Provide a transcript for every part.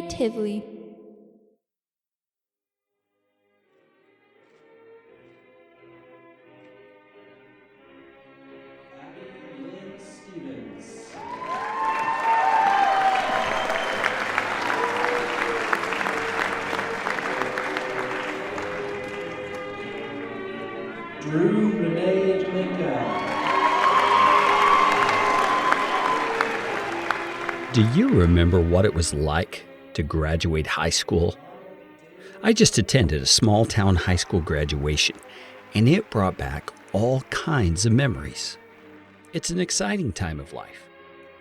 creatively. Do you remember what it was like to graduate high school? I just attended a small town high school graduation, and it brought back all kinds of memories. It's an exciting time of life.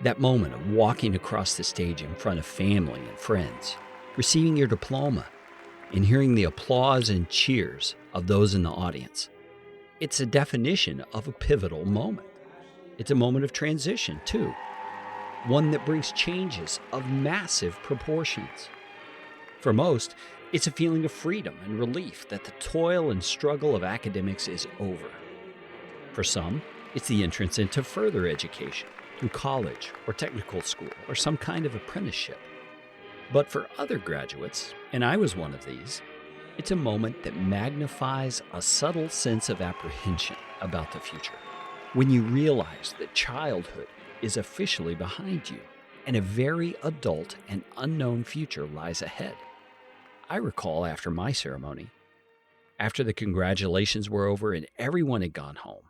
That moment of walking across the stage in front of family and friends, receiving your diploma, and hearing the applause and cheers of those in the audience. It's a definition of a pivotal moment. It's a moment of transition, too. One that brings changes of massive proportions. For most, it's a feeling of freedom and relief that the toil and struggle of academics is over. For some, it's the entrance into further education through college or technical school or some kind of apprenticeship. But for other graduates, and I was one of these, it's a moment that magnifies a subtle sense of apprehension about the future. When you realize that childhood is officially behind you, and a very adult and unknown future lies ahead. I recall after my ceremony, after the congratulations were over and everyone had gone home,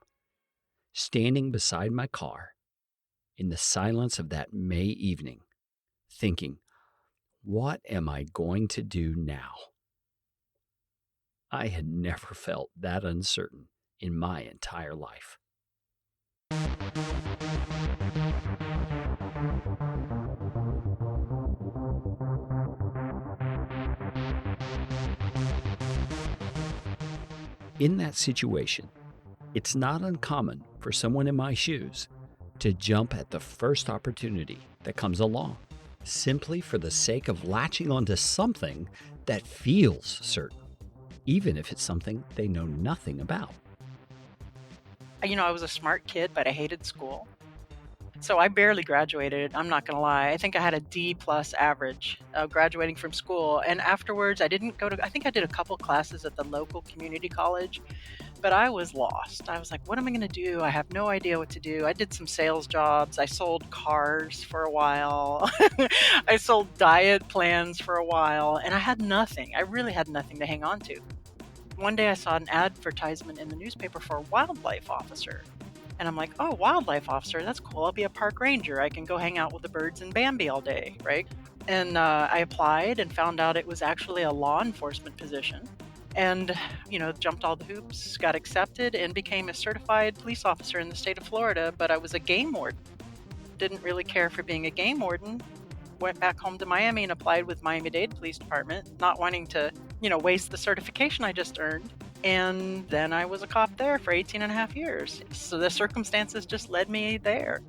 standing beside my car in the silence of that May evening, thinking, what am I going to do now? I had never felt that uncertain in my entire life. In that situation, it's not uncommon for someone in my shoes to jump at the first opportunity that comes along, simply for the sake of latching onto something that feels certain, even if it's something they know nothing about. I was a smart kid, but I hated school. So I barely graduated. I'm not going to lie. I think I had a D plus average graduating from school. And afterwards, I didn't go to, I think I did a couple classes at the local community college, but I was lost. I was like, what am I going to do? I have no idea what to do. I did some sales jobs. I sold cars for a while. I sold diet plans for a while, and I had nothing. I really had nothing to hang on to. One day I saw an advertisement in the newspaper for a wildlife officer. And I'm like, oh, wildlife officer, that's cool. I'll be a park ranger. I can go hang out with the birds and Bambi all day, right? And I applied and found out it was actually a law enforcement position. And, jumped all the hoops, got accepted, and became a certified police officer in the state of Florida. But I was a game warden. Didn't really care for being a game warden. Went back home to Miami and applied with Miami-Dade Police Department, not wanting to, waste the certification I just earned. And then I was a cop there for 18 and a half years. So the circumstances just led me there.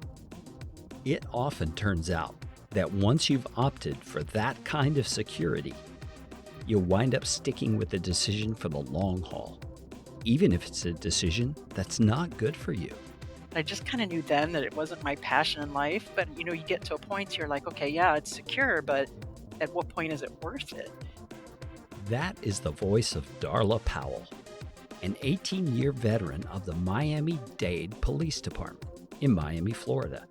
It often turns out that once you've opted for that kind of security, you'll wind up sticking with the decision for the long haul, even if it's a decision that's not good for you. I just kind of knew then that it wasn't my passion in life. But, you get to a point you're like, okay, yeah, it's secure, but at what point is it worth it? That is the voice of Darla Powell, an 18-year veteran of the Miami-Dade Police Department in Miami, Florida.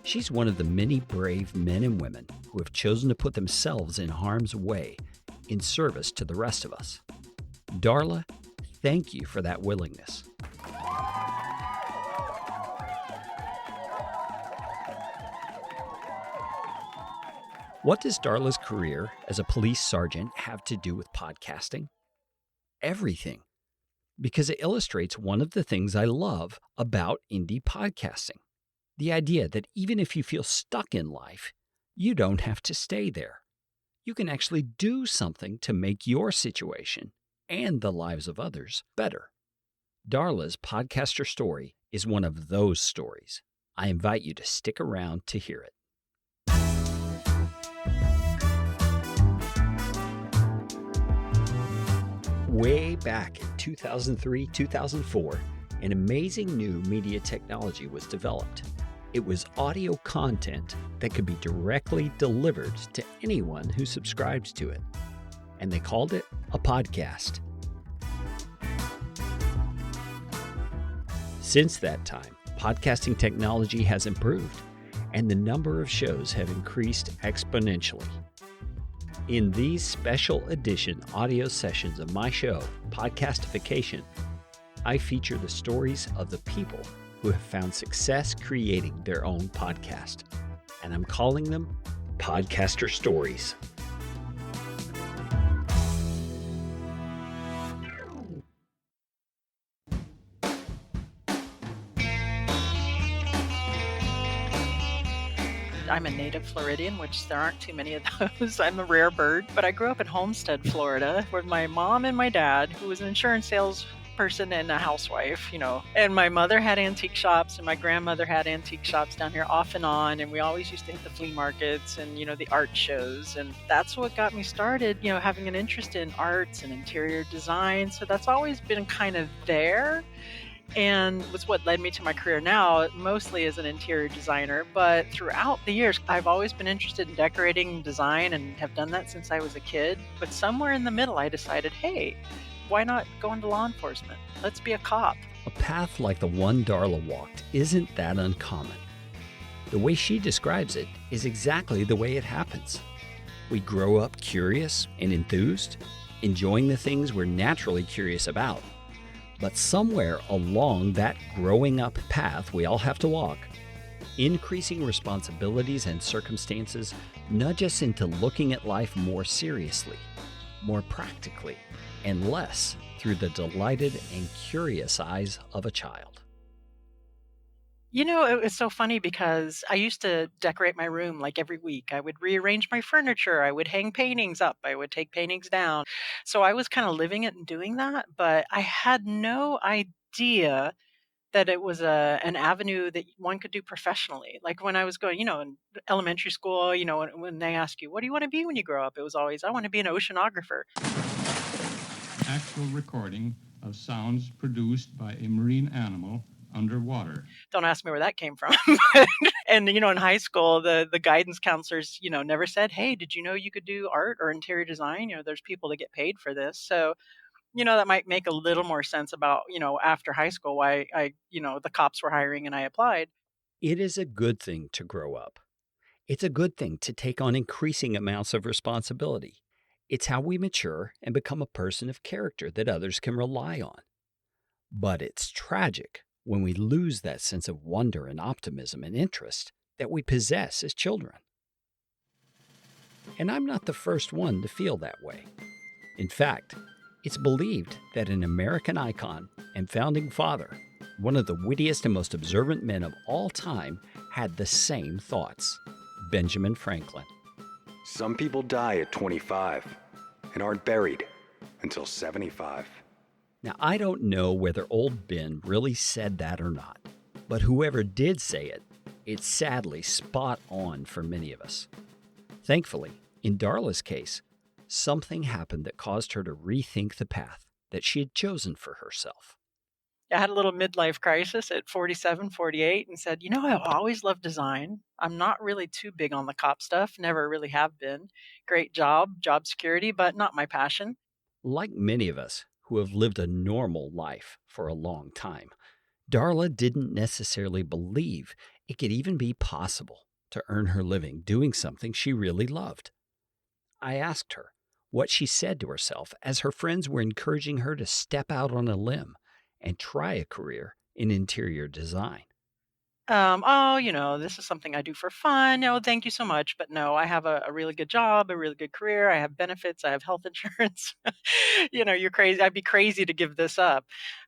She's one of the many brave men and women who have chosen to put themselves in harm's way in service to the rest of us. Darla, thank you for that willingness. What does Darla's career as a police sergeant have to do with podcasting? Everything. Because it illustrates one of the things I love about indie podcasting. The idea that even if you feel stuck in life, you don't have to stay there. You can actually do something to make your situation and the lives of others better. Darla's podcaster story is one of those stories. I invite you to stick around to hear it. Way back in 2003, 2004, an amazing new media technology was developed. It was audio content that could be directly delivered to anyone who subscribes to it. And they called it a podcast. Since that time, podcasting technology has improved, and the number of shows have increased exponentially. In these special edition audio sessions of my show, Podcastification, I feature the stories of the people who have found success creating their own podcast. And I'm calling them Podcaster Stories. I'm a native Floridian, which there aren't too many of those. I'm a rare bird, but I grew up in Homestead, Florida, with my mom and my dad, who was an insurance salesperson and a housewife, And my mother had antique shops, and my grandmother had antique shops down here off and on. And we always used to hit the flea markets and, the art shows. And that's what got me started, having an interest in arts and interior design. So that's always been kind of there. And was what led me to my career now, mostly as an interior designer. But throughout the years, I've always been interested in decorating and design and have done that since I was a kid. But somewhere in the middle, I decided, hey, why not go into law enforcement? Let's be a cop. A path like the one Darla walked isn't that uncommon. The way she describes it is exactly the way it happens. We grow up curious and enthused, enjoying the things we're naturally curious about. But somewhere along that growing up path we all have to walk, increasing responsibilities and circumstances nudge us into looking at life more seriously, more practically, and less through the delighted and curious eyes of a child. It was so funny because I used to decorate my room like every week. I would rearrange my furniture. I would hang paintings up. I would take paintings down. So I was kind of living it and doing that, but I had no idea that it was an avenue that one could do professionally. Like when I was going, in elementary school, when they ask you, what do you want to be when you grow up? It was always, I want to be an oceanographer. Actual recording of sounds produced by a marine animal underwater. Don't ask me where that came from. And, in high school, the guidance counselors, never said, hey, did you know you could do art or interior design? There's people that get paid for this. So, that might make a little more sense about, after high school, why the cops were hiring and I applied. It is a good thing to grow up. It's a good thing to take on increasing amounts of responsibility. It's how we mature and become a person of character that others can rely on. But it's tragic when we lose that sense of wonder and optimism and interest that we possess as children. And I'm not the first one to feel that way. In fact, it's believed that an American icon and founding father, one of the wittiest and most observant men of all time, had the same thoughts: Benjamin Franklin. Some people die at 25 and aren't buried until 75. Now, I don't know whether old Ben really said that or not, but whoever did say it, it's sadly spot on for many of us. Thankfully, in Darla's case, something happened that caused her to rethink the path that she had chosen for herself. I had a little midlife crisis at 47, 48 and said, I've always loved design. I'm not really too big on the cop stuff, never really have been. Great job security, but not my passion. Like many of us who have lived a normal life for a long time, Darla didn't necessarily believe it could even be possible to earn her living doing something she really loved. I asked her what she said to herself as her friends were encouraging her to step out on a limb and try a career in interior design. This is something I do for fun. No, thank you so much. But no, I have a really good job, a really good career. I have benefits. I have health insurance. You're crazy. I'd be crazy to give this up.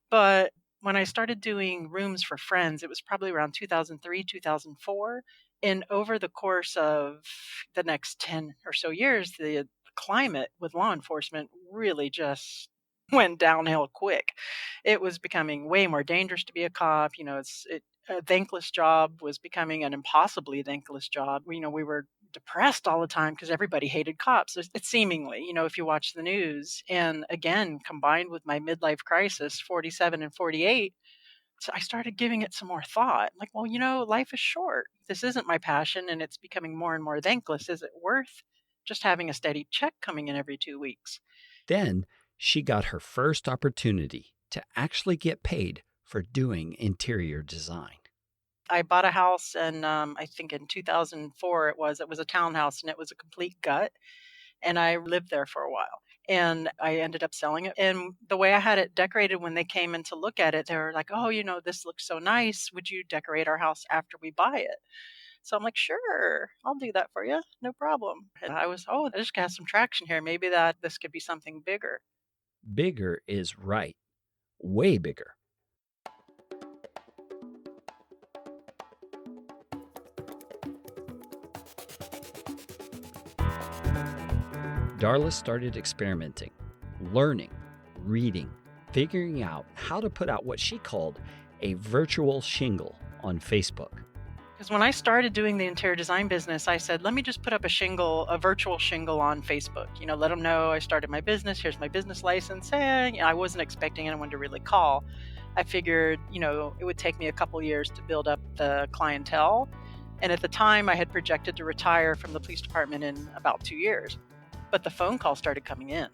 But when I started doing rooms for friends, it was probably around 2003, 2004. And over the course of the next 10 or so years, the climate with law enforcement really just went downhill quick. It was becoming way more dangerous to be a cop. A thankless job was becoming an impossibly thankless job. We were depressed all the time because everybody hated cops. It's seemingly, if you watch the news. And again, combined with my midlife crisis, 47 and 48, So I started giving it some more thought. Like, well, life is short. This isn't my passion and it's becoming more and more thankless. Is it worth just having a steady check coming in every 2 weeks? Then she got her first opportunity to actually get paid for doing interior design. I bought a house, and I think in 2004 it was a townhouse, and it was a complete gut. And I lived there for a while. And I ended up selling it. And the way I had it decorated, when they came in to look at it, they were like, "Oh, this looks so nice. Would you decorate our house after we buy it?" So I'm like, "Sure, I'll do that for you. No problem." And I was, "Oh, this has some traction here. Maybe this could be something bigger." Bigger is right. Way bigger. Darla started experimenting, learning, reading, figuring out how to put out what she called a virtual shingle on Facebook. Because when I started doing the interior design business, I said, let me just put up a virtual shingle on Facebook. Let them know I started my business. Here's my business license. And I wasn't expecting anyone to really call. I figured, it would take me a couple years to build up the clientele. And at the time, I had projected to retire from the police department in about 2 years. But the phone calls started coming in,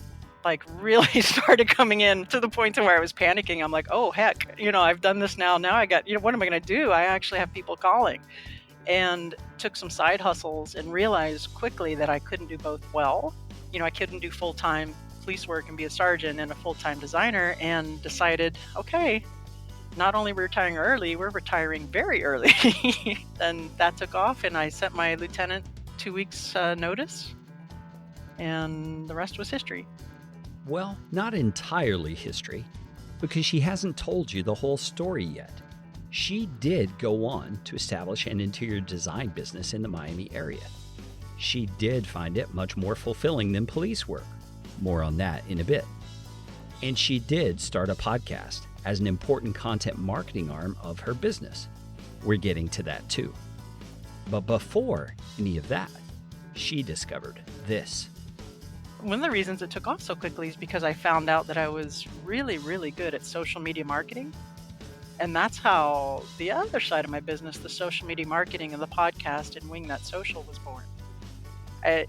like really started coming in to the point to where I was panicking. I'm like, oh, heck, I've done this now. Now I got, what am I going to do? I actually have people calling, and took some side hustles and realized quickly that I couldn't do both well. I couldn't do full-time police work and be a sergeant and a full-time designer, and decided, okay, not only we're retiring early, we're retiring very early. And that took off, and I sent my lieutenant 2 weeks notice. And the rest was history. Well, not entirely history, because she hasn't told you the whole story yet. She did go on to establish an interior design business in the Miami area. She did find it much more fulfilling than police work. More on that in a bit. And she did start a podcast as an important content marketing arm of her business. We're getting to that too. But before any of that, she discovered this. One of the reasons it took off so quickly is because I found out that I was really, really good at social media marketing. And that's how the other side of my business, the social media marketing and the podcast and Wingnut Social, was born. I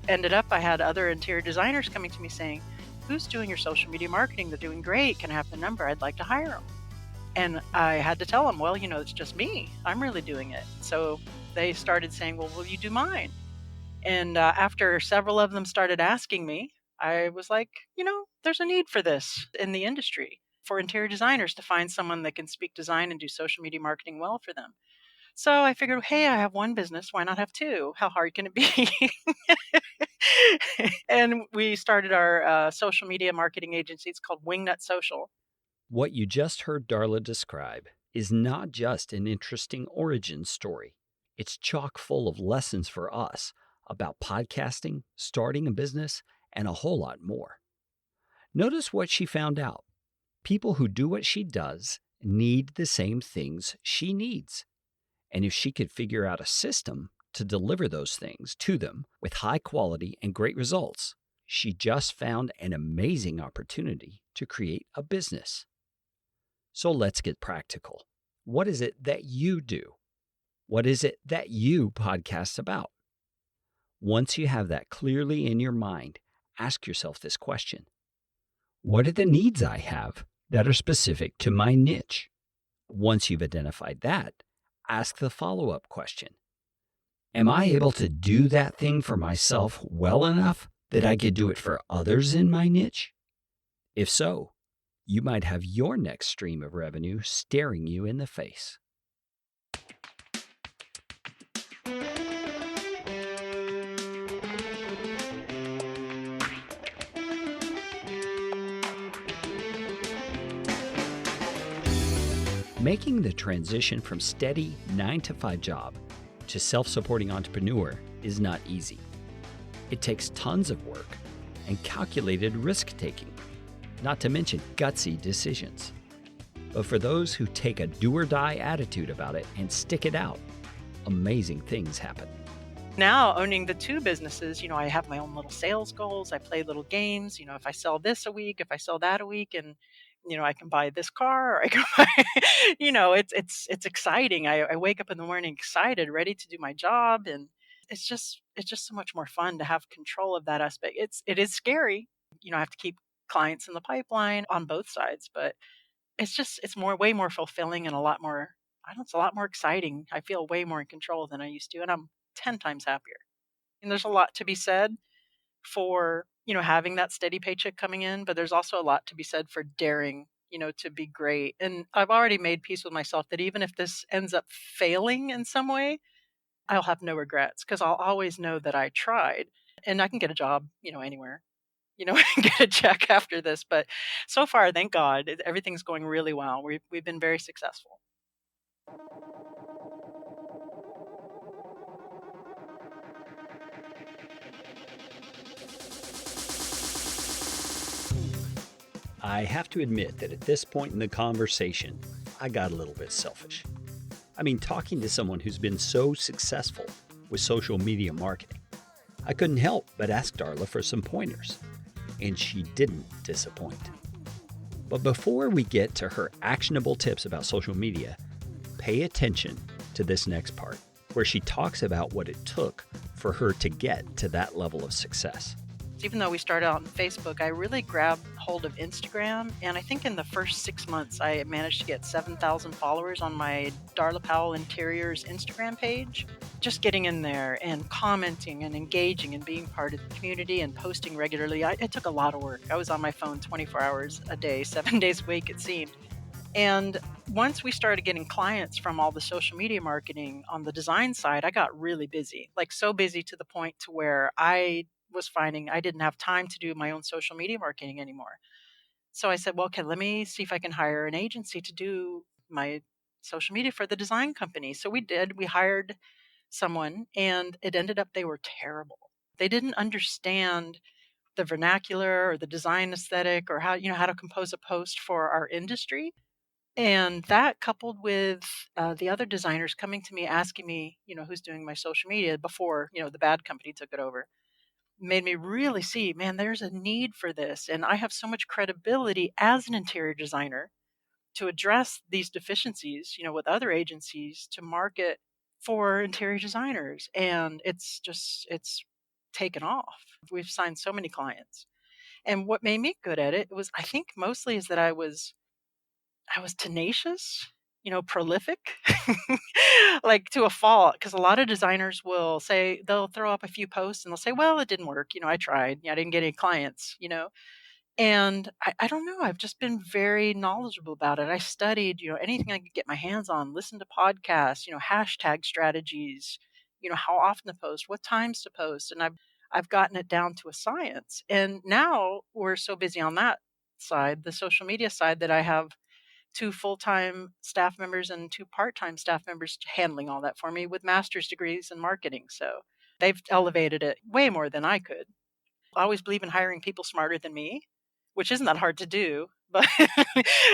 had other interior designers coming to me saying, "Who's doing your social media marketing? They're doing great. Can I have the number? I'd like to hire them." And I had to tell them, well, it's just me. I'm really doing it. So they started saying, well, will you do mine? And after several of them started asking me, I was like, there's a need for this in the industry for interior designers to find someone that can speak design and do social media marketing well for them. So I figured, hey, I have one business. Why not have two? How hard can it be? And we started our social media marketing agency. It's called Wingnut Social. What you just heard Darla describe is not just an interesting origin story. It's chock full of lessons for us about podcasting, starting a business, and a whole lot more. Notice what she found out. People who do what she does need the same things she needs. And if she could figure out a system to deliver those things to them with high quality and great results, she just found an amazing opportunity to create a business. So let's get practical. What is it that you do? What is it that you podcast about? Once you have that clearly in your mind, ask yourself this question. What are the needs I have that are specific to my niche? Once you've identified that, ask the follow-up question. Am I able to do that thing for myself well enough that I could do it for others in my niche? If so, you might have your next stream of revenue staring you in the face. Making the transition from steady 9-to-5 job to self-supporting entrepreneur is not easy. It takes tons of work and calculated risk-taking, not to mention gutsy decisions. But for those who take a do-or-die attitude about it and stick it out, amazing things happen. Now, owning the two businesses, I have my own little sales goals. I play little games, if I sell this a week, if I sell that a week. And I can buy this car, or I can buy, it's exciting. I wake up in the morning excited, ready to do my job, and it's just so much more fun to have control of that aspect. It is scary. I have to keep clients in the pipeline on both sides, but it's way more fulfilling and a lot more. I don't know, it's a lot more exciting. I feel way more in control than I used to, and I'm 10 times happier. And there's a lot to be said for, having that steady paycheck coming in, but there's also a lot to be said for daring, to be great. And I've already made peace with myself that even if this ends up failing in some way, I'll have no regrets because I'll always know that I tried, and I can get a job, anywhere, and get a check after this. But so far, thank God, everything's going really well. We've been very successful. I have to admit that at this point in the conversation, I got a little bit selfish. I mean, talking to someone who's been so successful with social media marketing, I couldn't help but ask Darla for some pointers, and she didn't disappoint. But before we get to her actionable tips about social media, pay attention to this next part, where she talks about what it took for her to get to that level of success. Even though we started out on Facebook, I really grabbed hold of Instagram. And I think in the first 6 months, I managed to get 7,000 followers on my Darla Powell Interiors Instagram page. Just getting in there and commenting and engaging and being part of the community and posting regularly. It took a lot of work. I was on my phone 24 hours a day, 7 days a week, it seemed. And once we started getting clients from all the social media marketing on the design side, I got really busy, like so busy to the point to where I was finding I didn't have time to do my own social media marketing anymore. So I said, well, okay, let me see if I can hire an agency to do my social media for the design company. So we did. We hired someone, and it ended up they were terrible. They didn't understand the vernacular or the design aesthetic or how to compose a post for our industry. And that coupled with the other designers coming to me asking me, who's doing my social media before, the bad company took it over, made me really see, man, there's a need for this. And I have so much credibility as an interior designer to address these deficiencies, with other agencies to market for interior designers. And it's taken off. We've signed so many clients. And what made me good at it was, I think mostly is that I was tenacious, prolific, like to a fault. Because a lot of designers will say they'll throw up a few posts and they'll say, "Well, it didn't work. I tried. I didn't get any clients." And I don't know. I've just been very knowledgeable about it. I studied, anything I could get my hands on. Listened to podcasts. Hashtag strategies. How often to post, what times to post, and I've gotten it down to a science. And now we're so busy on that side, the social media side, that I have 2 full-time staff members and 2 part-time staff members handling all that for me with master's degrees in marketing. So they've elevated it way more than I could. I always believe in hiring people smarter than me, which isn't that hard to do, but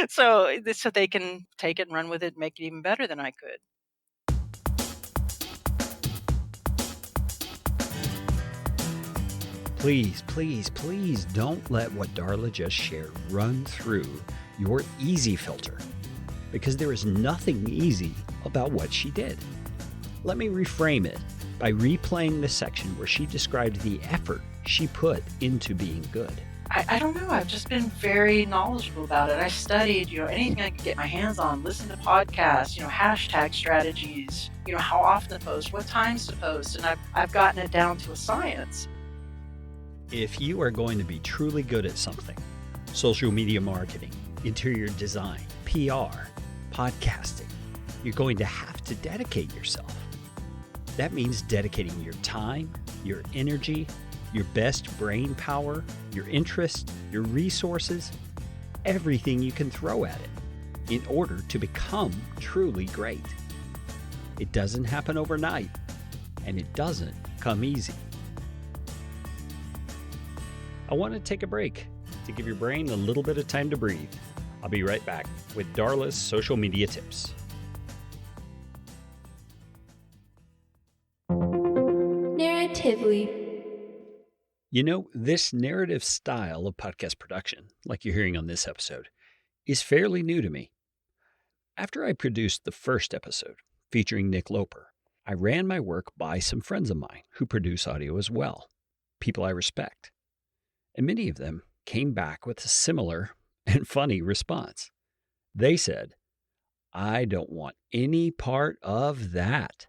so they can take it and run with it and make it even better than I could. Please, please, please don't let what Darla just shared run through your easy filter, because there is nothing easy about what she did. Let me reframe it by replaying the section where she described the effort she put into being good. I don't know. I've just been very knowledgeable about it. I studied, anything I could get my hands on, listen to podcasts, hashtag strategies, how often to post, what times to post, and I've gotten it down to a science. If you are going to be truly good at something, social media marketing, interior design, PR, podcasting, you're going to have to dedicate yourself. That means dedicating your time, your energy, your best brain power, your interest, your resources, everything you can throw at it in order to become truly great. It doesn't happen overnight, and it doesn't come easy. I want to take a break to give your brain a little bit of time to breathe. I'll be right back with Darla's social media tips. Narratively. This narrative style of podcast production, like you're hearing on this episode, is fairly new to me. After I produced the first episode, featuring Nick Loper, I ran my work by some friends of mine who produce audio as well, people I respect. And many of them came back with a similar and funny response. They said, "I don't want any part of that."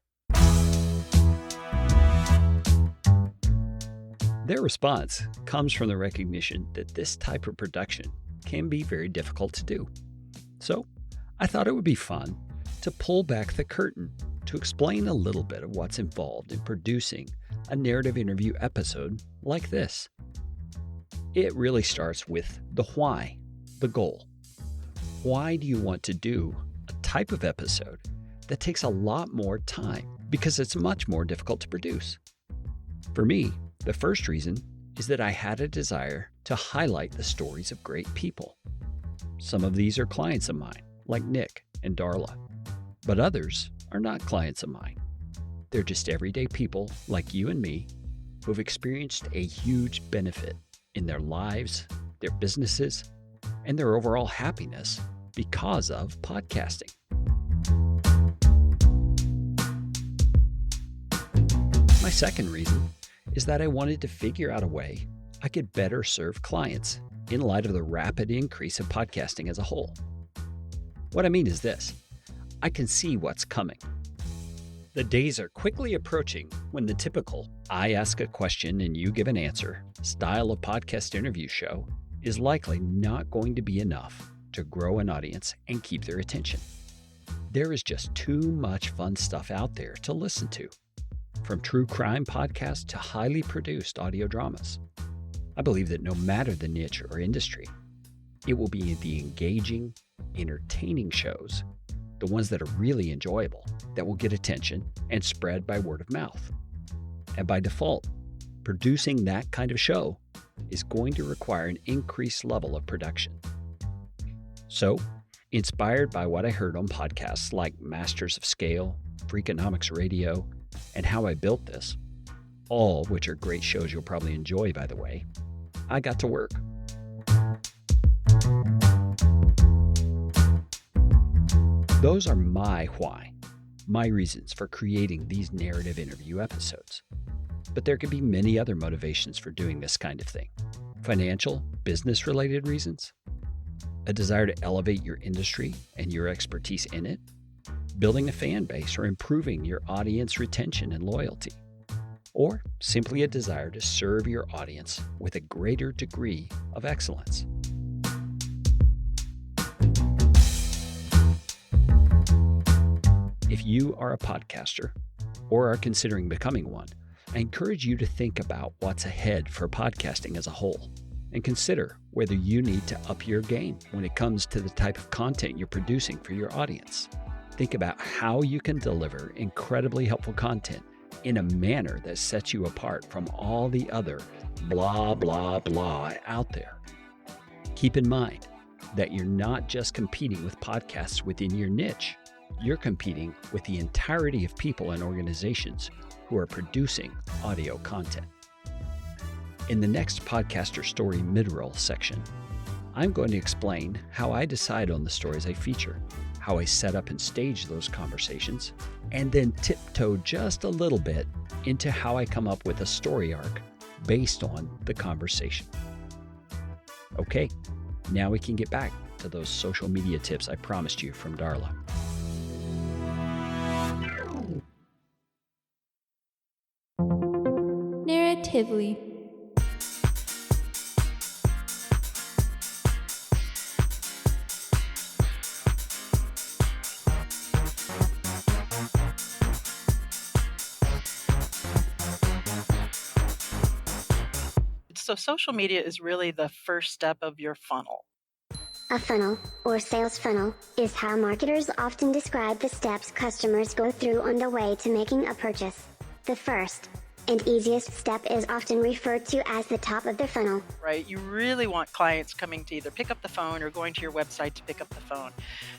Their response comes from the recognition that this type of production can be very difficult to do. So I thought it would be fun to pull back the curtain to explain a little bit of what's involved in producing a narrative interview episode like this. It really starts with the why, the goal. Why do you want to do a type of episode that takes a lot more time because it's much more difficult to produce? For me, the first reason is that I had a desire to highlight the stories of great people. Some of these are clients of mine, like Nick and Darla, but others are not clients of mine. They're just everyday people like you and me who have experienced a huge benefit in their lives, their businesses, and their overall happiness because of podcasting. My second reason is that I wanted to figure out a way I could better serve clients in light of the rapid increase of podcasting as a whole. What I mean is this: I can see what's coming. The days are quickly approaching when the typical "I ask a question and you give an answer" style of podcast interview show is likely not going to be enough to grow an audience and keep their attention. There is just too much fun stuff out there to listen to, from true crime podcasts to highly produced audio dramas. I believe that no matter the niche or industry, it will be the engaging, entertaining shows, the ones that are really enjoyable, that will get attention and spread by word of mouth. And by default, producing that kind of show is going to require an increased level of production. So, inspired by what I heard on podcasts like Masters of Scale, Freakonomics Radio, and How I Built This, all which are great shows you'll probably enjoy, by the way, I got to work. Those are my why, my reasons for creating these narrative interview episodes. But there could be many other motivations for doing this kind of thing. Financial, business-related reasons, a desire to elevate your industry and your expertise in it, building a fan base or improving your audience retention and loyalty, or simply a desire to serve your audience with a greater degree of excellence. If you are a podcaster or are considering becoming one, I encourage you to think about what's ahead for podcasting as a whole and consider whether you need to up your game when it comes to the type of content you're producing for your audience. Think about how you can deliver incredibly helpful content in a manner that sets you apart from all the other blah, blah, blah out there. Keep in mind that you're not just competing with podcasts within your niche. You're competing with the entirety of people and organizations who are producing audio content. In the next Podcaster Story mid-roll section, I'm going to explain how I decide on the stories I feature, how I set up and stage those conversations, and then tiptoe just a little bit into how I come up with a story arc based on the conversation. Okay, now we can get back to those social media tips I promised you from Darla. Narratively. So social media is really the first step of your funnel. A funnel, or sales funnel, is how marketers often describe the steps customers go through on the way to making a purchase. The first, and easiest step is often referred to as the top of the funnel. Right? You really want clients coming to either pick up the phone or going to your website to pick up the phone.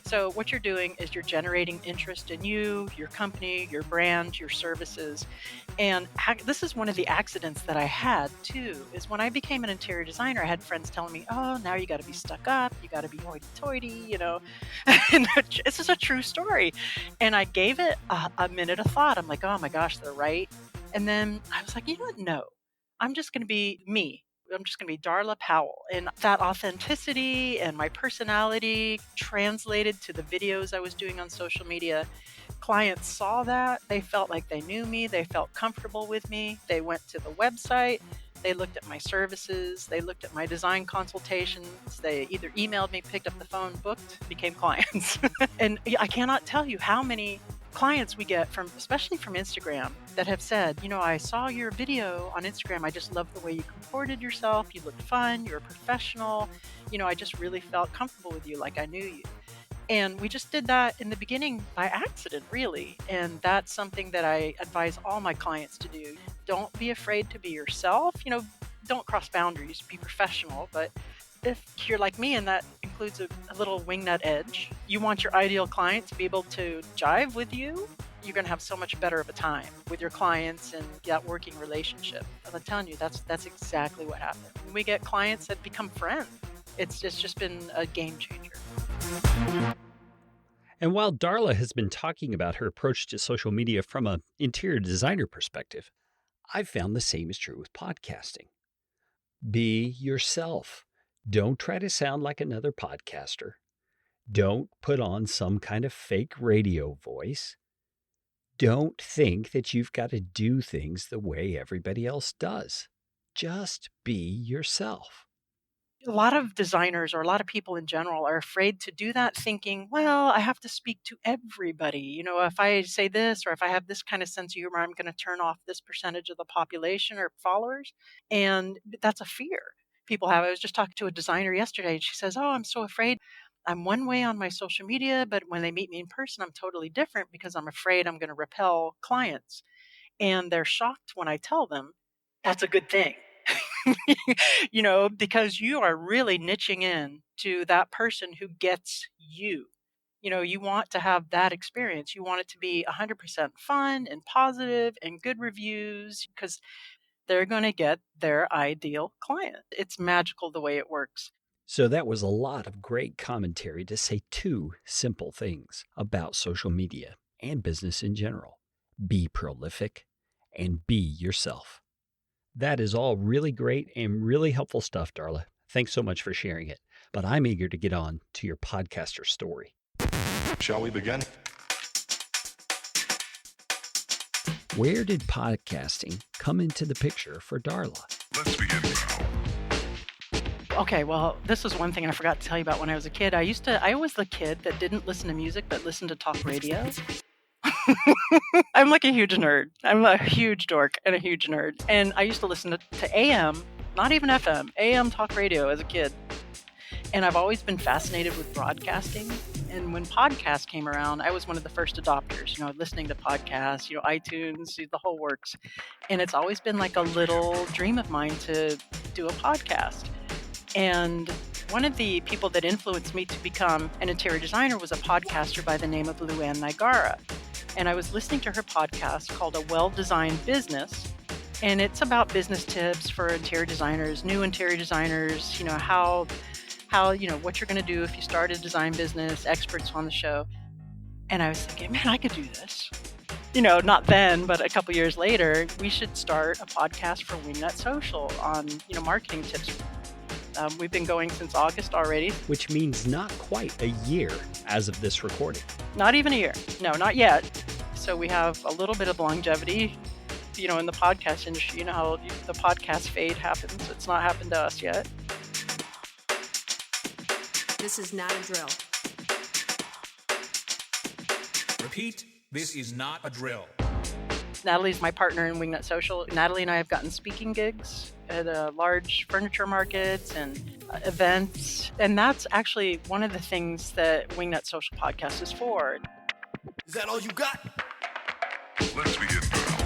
So what you're doing is you're generating interest in you, your company, your brand, your services. And this is one of the accidents that I had too, is when I became an interior designer, I had friends telling me, oh, now you got to be stuck up, you got to be hoity-toity, you know. And this is a true story. And I gave it a minute of thought. I'm like, oh my gosh, they're right. And then I was like, you know what? No, I'm just going to be me. I'm just going to be Darla Powell. And that authenticity and my personality translated to the videos I was doing on social media. Clients saw that. They felt like they knew me. They felt comfortable with me. They went to the website. They looked at my services. They looked at my design consultations. They either emailed me, picked up the phone, booked, became clients. And I cannot tell you how many clients we get from, especially from Instagram, that have said, you know, I saw your video on Instagram. I just love the way you comported yourself. You looked fun. You're a professional. You know, I just really felt comfortable with you, like I knew you. And we just did that in the beginning by accident, really. And that's something that I advise all my clients to do. Don't be afraid to be yourself. You know, don't cross boundaries, be professional. But if you're like me, and that includes a little wingnut edge, you want your ideal client to be able to jive with you, you're going to have so much better of a time with your clients and that working relationship. And I'm telling you, that's exactly what happened. We get clients that become friends. It's just been a game changer. And while Darla has been talking about her approach to social media from an interior designer perspective, I've found the same is true with podcasting. Be yourself. Don't try to sound like another podcaster. Don't put on some kind of fake radio voice. Don't think that you've got to do things the way everybody else does. Just be yourself. A lot of designers or a lot of people in general are afraid to do that, thinking, well, I have to speak to everybody. You know, if I say this or if I have this kind of sense of humor, I'm going to turn off this percentage of the population or followers. And that's a fear people have. I was just talking to a designer yesterday and she says, oh, I'm so afraid. I'm one way on my social media, but when they meet me in person, I'm totally different because I'm afraid I'm going to repel clients. And they're shocked when I tell them that's a good thing. You know, because you are really niching in to that person who gets you. You know, you want to have that experience. You want it to be 100% fun and positive and good reviews because they're going to get their ideal client. It's magical the way it works. So that was a lot of great commentary to say two simple things about social media and business in general. Be prolific and be yourself. That is all really great and really helpful stuff, Darla. Thanks so much for sharing it. But I'm eager to get on to your podcaster story. Shall we begin? Where did podcasting come into the picture for Darla? Let's begin now. Okay, well, this is one thing I forgot to tell you about when I was a kid. I was the kid that didn't listen to music but listened to talk radio. I'm like a huge nerd. I'm a huge dork and a huge nerd. And I used to listen to AM, not even FM, AM talk radio as a kid. And I've always been fascinated with broadcasting. And when podcasts came around, I was one of the first adopters, you know, listening to podcasts, you know, iTunes, the whole works. And it's always been like a little dream of mine to do a podcast. And one of the people that influenced me to become an interior designer was a podcaster by the name of Luann Nigara. And I was listening to her podcast called A Well-Designed Business. And it's about business tips for interior designers, new interior designers, you know, how you know, what you're going to do if you start a design business, experts on the show. And I was thinking, man, I could do this. You know, not then, but a couple years later, we should start a podcast for Wingnut Social on, you know, marketing tips. We've been going since August already. Which means not quite a year as of this recording. Not even a year. No, not yet. So we have a little bit of longevity, you know, in the podcast industry. You know how the podcast fade happens. It's not happened to us yet. This is not a drill. Repeat, this is not a drill. Natalie's my partner in Wingnut Social. Natalie and I have gotten speaking gigs at large furniture markets and events. And that's actually one of the things that Wingnut Social Podcast is for. Is that all you got? Let's begin now.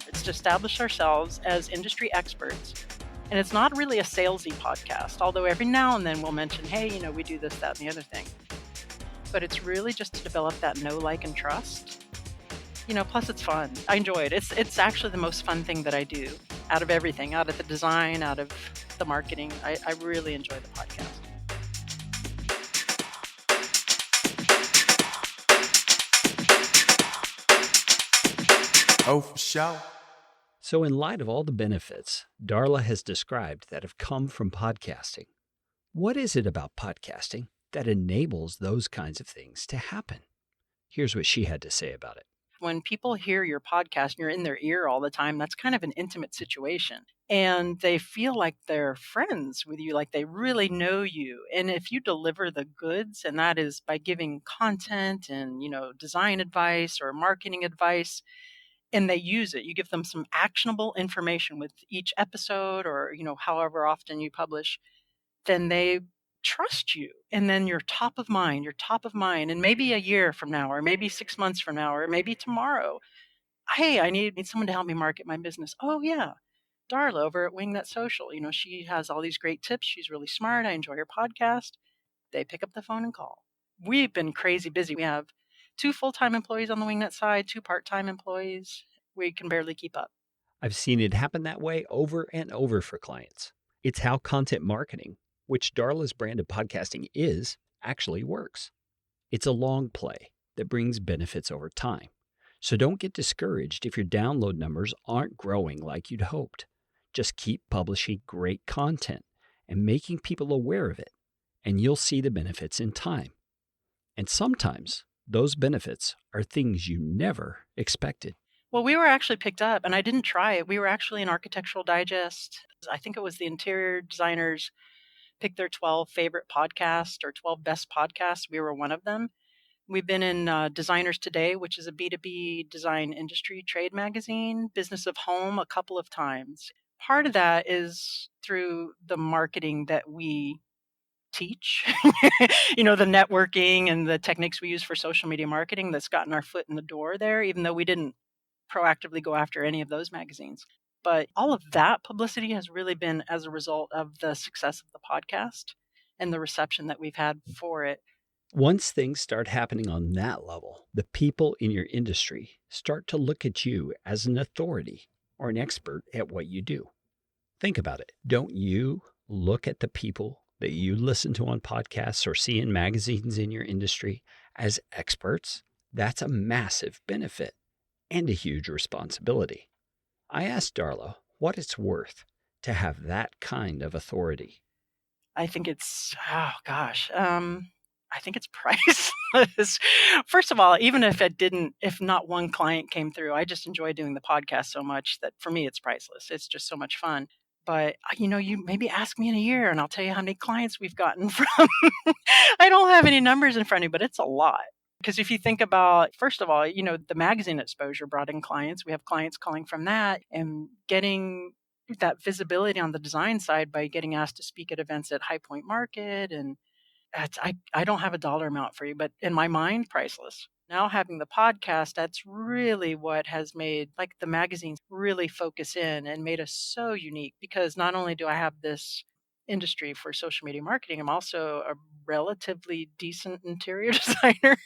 It's to establish ourselves as industry experts. And it's not really a salesy podcast, although every now and then we'll mention, hey, we do this, that, and the other thing. But it's really just to develop that know, like, and trust. Plus it's fun. I enjoy it. It's actually the most fun thing that I do out of everything, out of the design, out of the marketing. I really enjoy the podcast. Oh, for sure. So in light of all the benefits Darla has described that have come from podcasting, what is it about podcasting that enables those kinds of things to happen? Here's what she had to say about it. When people hear your podcast and you're in their ear all the time, that's kind of an intimate situation. And they feel like they're friends with you, like they really know you. And if you deliver the goods, and that is by giving content and, design advice or marketing advice, and they use it, you give them some actionable information with each episode or, however often you publish, then they trust you. And then you're top of mind. And maybe a year from now, or maybe 6 months from now, or maybe tomorrow, hey, I need someone to help me market my business. Oh, yeah. Darla over at Wingnut Social. She has all these great tips. She's really smart. I enjoy her podcast. They pick up the phone and call. We've been crazy busy. We have 2 full-time employees on the Wingnut side, 2 part-time employees. We can barely keep up. I've seen it happen that way over and over for clients. It's how content marketing, which Darla's brand of podcasting is, actually works. It's a long play that brings benefits over time. So don't get discouraged if your download numbers aren't growing like you'd hoped. Just keep publishing great content and making people aware of it, and you'll see the benefits in time. And sometimes those benefits are things you never expected. Well, we were actually picked up, and I didn't try it. We were actually in Architectural Digest. I think it was the interior designers picked their 12 favorite podcasts or 12 best podcasts. We were one of them. We've been in Designers Today, which is a B2B design industry trade magazine, Business of Home, a couple of times. Part of that is through the marketing that we teach, the networking and the techniques we use for social media marketing that's gotten our foot in the door there, even though we didn't proactively go after any of those magazines. But all of that publicity has really been as a result of the success of the podcast and the reception that we've had for it. Once things start happening on that level, the people in your industry start to look at you as an authority or an expert at what you do. Think about it. Don't you look at the people that you listen to on podcasts or see in magazines in your industry as experts? That's a massive benefit and a huge responsibility. I asked Darla what it's worth to have that kind of authority. I think it's, I think it's priceless. First of all, even if if not one client came through, I just enjoy doing the podcast so much that for me, it's priceless. It's just so much fun. But, you maybe ask me in a year and I'll tell you how many clients we've gotten from. I don't have any numbers in front of me, but it's a lot. Because if you think about, first of all, the magazine exposure brought in clients. We have clients calling from that and getting that visibility on the design side by getting asked to speak at events at High Point Market. And I don't have a dollar amount for you, but in my mind, priceless. Now having the podcast, that's really what has made the magazines really focus in and made us so unique, because not only do I have this industry for social media marketing, I'm also a relatively decent interior designer.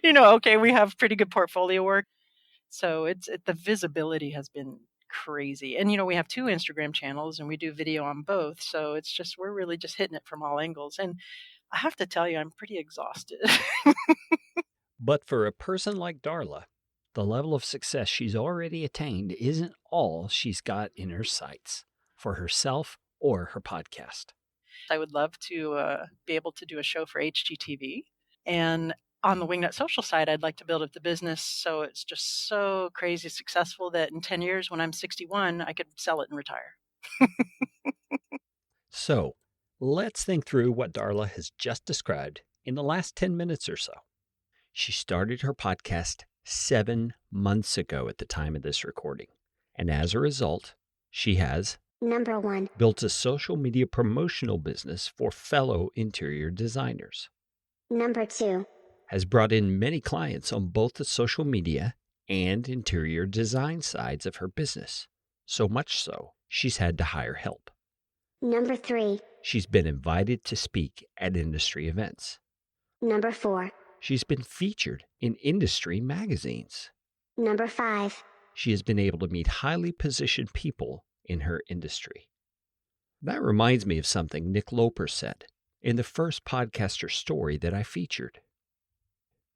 Okay, we have pretty good portfolio work. So the visibility has been crazy. And, we have 2 Instagram channels and we do video on both. So it's just, we're really just hitting it from all angles. And I have to tell you, I'm pretty exhausted. But for a person like Darla, the level of success she's already attained isn't all she's got in her sights for herself or her podcast. I would love to be able to do a show for HGTV. And on the Wingnut Social side, I'd like to build up the business so it's just so crazy successful that in 10 years, when I'm 61, I could sell it and retire. So let's think through what Darla has just described in the last 10 minutes or so. She started her podcast 7 months ago at the time of this recording. And as a result, she has Number 1. built a social media promotional business for fellow interior designers. Number 2. Has brought in many clients on both the social media and interior design sides of her business. So much so, she's had to hire help. Number 3. She's been invited to speak at industry events. Number 4. She's been featured in industry magazines. Number 5. She has been able to meet highly positioned people in her industry. That reminds me of something Nick Loper said in the first podcaster story that I featured.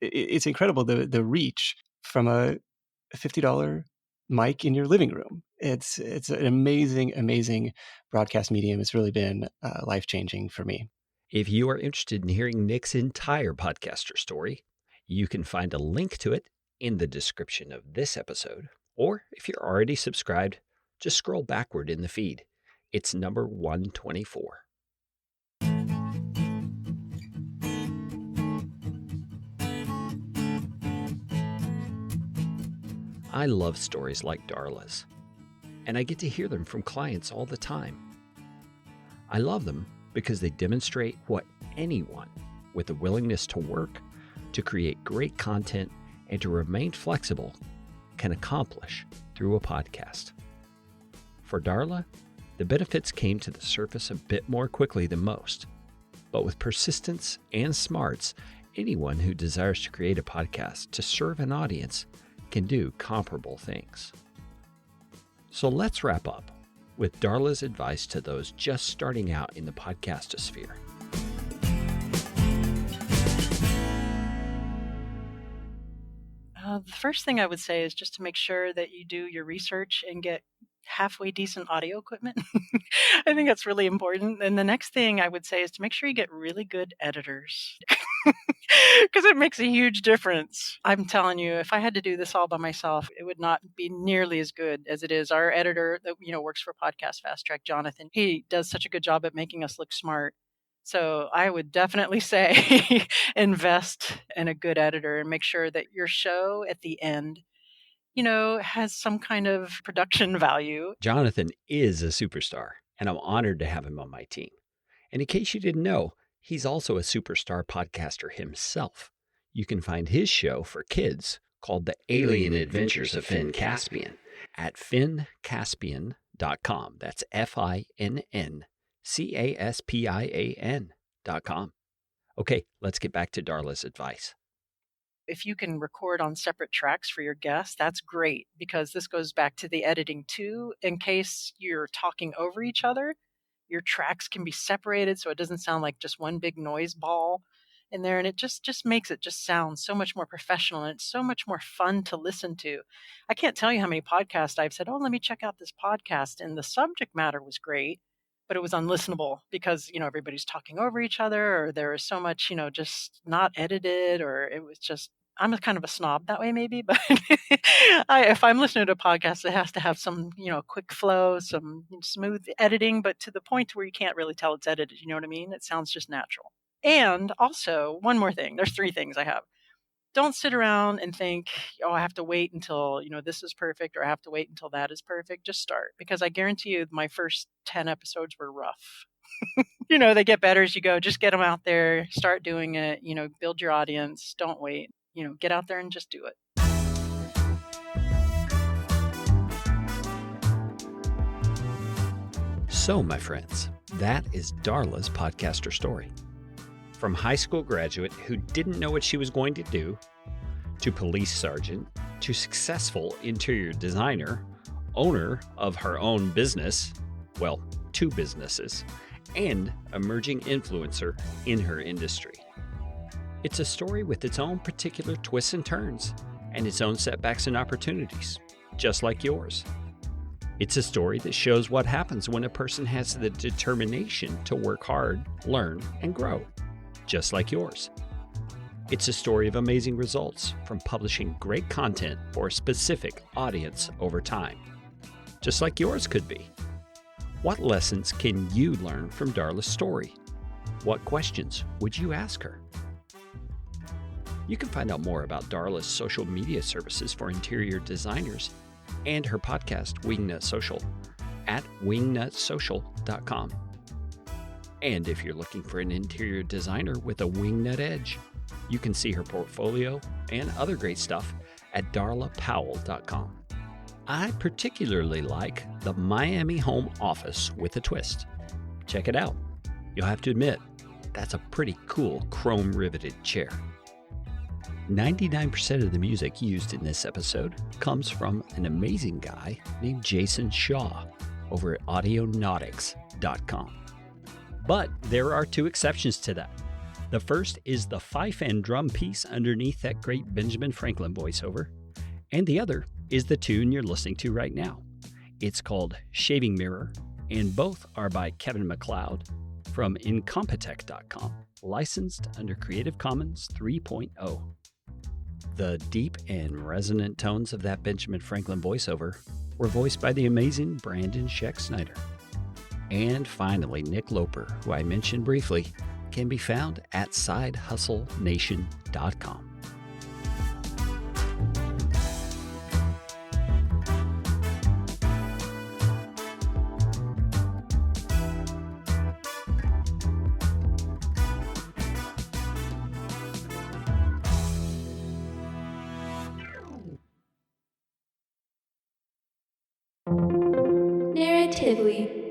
It's incredible, the reach from a $50 mic in your living room. It's an amazing broadcast medium. It's really been life-changing for me. If you are interested in hearing Nick's entire podcaster story, you can find a link to it in the description of this episode. Or if you're already subscribed, just scroll backward in the feed. It's number 124. I love stories like Darla's, and I get to hear them from clients all the time. I love them because they demonstrate what anyone with a willingness to work, to create great content, and to remain flexible can accomplish through a podcast. For Darla, the benefits came to the surface a bit more quickly than most, but with persistence and smarts, anyone who desires to create a podcast to serve an audience can do comparable things. So let's wrap up with Darla's advice to those just starting out in the podcastosphere. The first thing I would say is just to make sure that you do your research and get halfway decent audio equipment. I think that's really important. And the next thing I would say is to make sure you get really good editors. Because it makes a huge difference. I'm telling you, if I had to do this all by myself, it would not be nearly as good as it is. Our editor that works for Podcast Fast Track, Jonathan, he does such a good job at making us look smart. So I would definitely say invest in a good editor and make sure that your show at the end, has some kind of production value. Jonathan is a superstar, and I'm honored to have him on my team. And in case you didn't know, he's also a superstar podcaster himself. You can find his show for kids called The Alien Adventures of Finn Caspian at finncaspian.com. That's FINNCASPIAN.com. Okay, let's get back to Darla's advice. If you can record on separate tracks for your guests, that's great, because this goes back to the editing too. In case you're talking over each other, your tracks can be separated so it doesn't sound like just one big noise ball in there. And it just makes it just sound so much more professional, and it's so much more fun to listen to. I can't tell you how many podcasts I've said, let me check out this podcast. And the subject matter was great, but it was unlistenable because, everybody's talking over each other, or there is so much, just not edited, or it was just, I'm a kind of a snob that way maybe, but if I'm listening to a podcast, it has to have some, quick flow, some smooth editing, but to the point where you can't really tell it's edited. You know what I mean? It sounds just natural. And also, one more thing, there's 3 things I have. Don't sit around and think, I have to wait until, this is perfect, or I have to wait until that is perfect. Just start, because I guarantee you my first 10 episodes were rough. They get better as you go. Just get them out there, start doing it, build your audience. Don't wait, get out there and just do it. So, my friends, that is Darla's podcaster story. From high school graduate who didn't know what she was going to do, to police sergeant, to successful interior designer, owner of her own business, 2 businesses, and emerging influencer in her industry. It's a story with its own particular twists and turns, and its own setbacks and opportunities, just like yours. It's a story that shows what happens when a person has the determination to work hard, learn, and grow, just like yours. It's a story of amazing results from publishing great content for a specific audience over time, just like yours could be. What lessons can you learn from Darla's story? What questions would you ask her? You can find out more about Darla's social media services for interior designers and her podcast, Wingnut Social, at wingnutsocial.com. And if you're looking for an interior designer with a wingnut edge, you can see her portfolio and other great stuff at darlapowell.com. I particularly like the Miami Home Office with a twist. Check it out. You'll have to admit, that's a pretty cool chrome riveted chair. 99% of the music used in this episode comes from an amazing guy named Jason Shaw over at audionautics.com. But there are two exceptions to that. The first is the fife and drum piece underneath that great Benjamin Franklin voiceover, and the other is the tune you're listening to right now. It's called Shaving Mirror, and both are by Kevin MacLeod from Incompetech.com, licensed under Creative Commons 3.0. The deep and resonant tones of that Benjamin Franklin voiceover were voiced by the amazing Brandon Scheck Snyder. And finally, Nick Loper, who I mentioned briefly, can be found at sidehustlenation.com. Narratively.